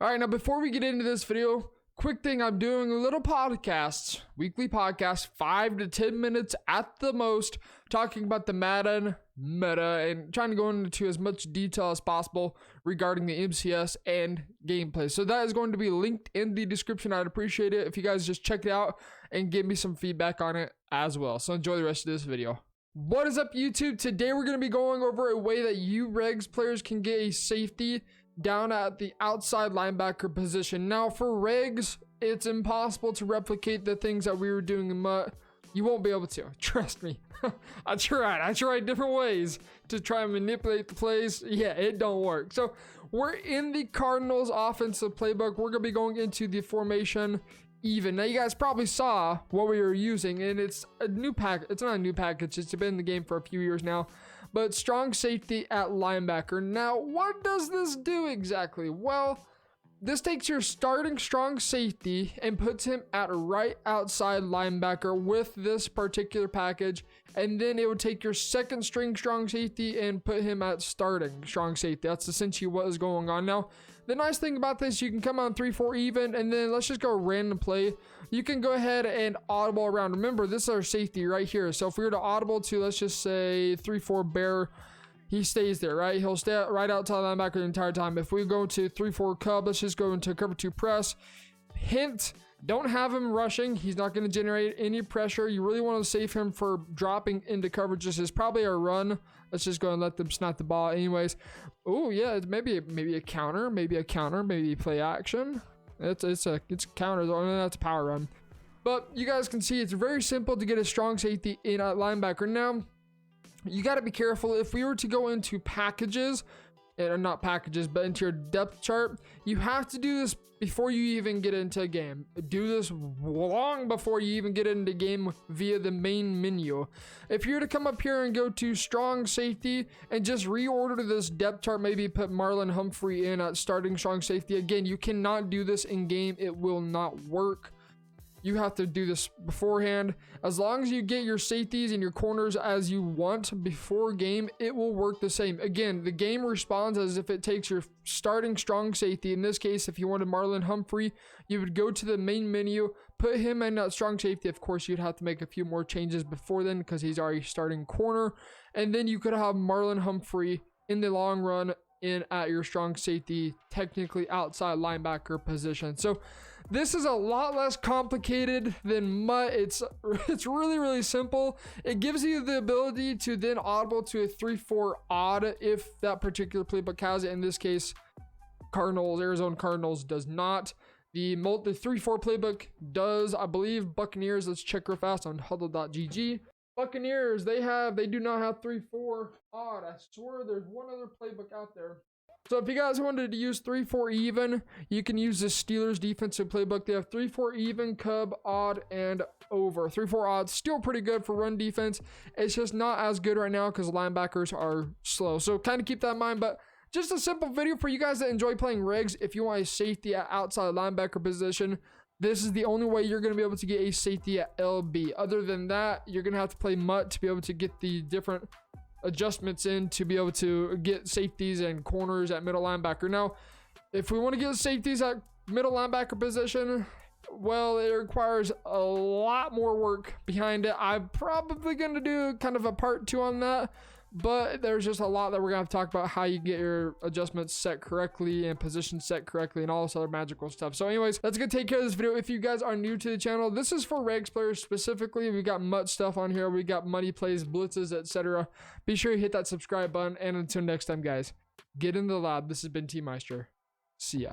All right, now before we get into this video, quick thing, I'm doing little podcasts, weekly podcasts, 5 to 10 minutes at the most, talking about the Madden meta and trying to go into as much detail as possible regarding the MCS and gameplay. So that is going to be linked in the description. I'd appreciate it if you guys just check it out and give me some feedback on it as well. So enjoy the rest of this video. What is up, YouTube? Today we're going to be going over a way that you regs players can get a safety down at the outside linebacker position. Now for regs, it's impossible to replicate the things that we were doing in MUT. You won't be able to, trust me. I tried different ways to try and manipulate the plays. Yeah, it don't work. So we're in the Cardinals offensive playbook. We're gonna be going into the formation even. Now you guys probably saw what we were using, and it's a new pack. It's not a new package, it's been in the game for a few years now, but strong safety at linebacker. Now what does this do exactly? Well, this takes your starting strong safety and puts him at right outside linebacker with this particular package, and then it would take your second string strong safety and put him at starting strong safety. That's essentially what is going on. Now the nice thing about this, you can come on 3-4 even, and then let's just go random play. You can go ahead and audible around. Remember, this is our safety right here. So if we were to audible to, let's just say 3-4 bear, he stays there, right? He'll stay right outside linebacker the entire time. If we go to 3-4 cub, let's just go into cover 2 press. Hint, don't have him rushing. He's not going to generate any pressure. You really want to save him for dropping into coverage. This is probably a run. Let's just go and let them snap the ball anyways. Oh yeah, maybe a counter, maybe play action. It's a counter, that's a power run. But you guys can see it's very simple to get a strong safety in at linebacker. Now you got to be careful. If we were to go into packages, and not packages, but into your depth chart, you have to do this before you even get into a game. Do this long before you even get into game via the main menu. If you're to come up here and go to strong safety and just reorder this depth chart, maybe put Marlon Humphrey in at starting strong safety. Again, you cannot do this in game. It will not work. You have to do this beforehand. As long as you get your safeties and your corners as you want before game, it will work the same. Again, the game responds as if it takes your starting strong safety. In this case, if you wanted Marlon Humphrey, you would go to the main menu, put him in that strong safety. Of course, you'd have to make a few more changes before then because he's already starting corner. And then you could have Marlon Humphrey in the long run in at your strong safety, technically outside linebacker position. So this is a lot less complicated than MUT. It's really simple. It gives you the ability to then audible to a 3-4 odd if that particular playbook has it. In this case, Arizona Cardinals does not. The 3-4 playbook does, I believe. Buccaneers, let's check real fast on huddle.gg. Buccaneers, they do not have 3-4 odd. I swear there's one other playbook out there. So if you guys wanted to use 3-4 even, you can use the Steelers defensive playbook. They have 3-4 even, cub, odd, and over. 3-4 odd, still pretty good for run defense. It's just not as good right now because linebackers are slow. So kind of keep that in mind. But just a simple video for you guys that enjoy playing regs. If you want a safety at outside linebacker position, this is the only way you're going to be able to get a safety at LB. Other than that, you're going to have to play MUT to be able to get the different adjustments in to be able to get safeties and corners at middle linebacker. Now, if we want to get safeties at middle linebacker position, well, it requires a lot more work behind it. I'm probably going to do kind of a part 2 on that, but there's just a lot that we're going to have to talk about, how you get your adjustments set correctly and position set correctly and all this other magical stuff. So anyways, that's going to take care of this video. If you guys are new to the channel, this is for regs players specifically. We got MUT stuff on here. We got money plays, blitzes, etc. Be sure you hit that subscribe button. And until next time, guys, get in the lab. This has been T Meister. See ya.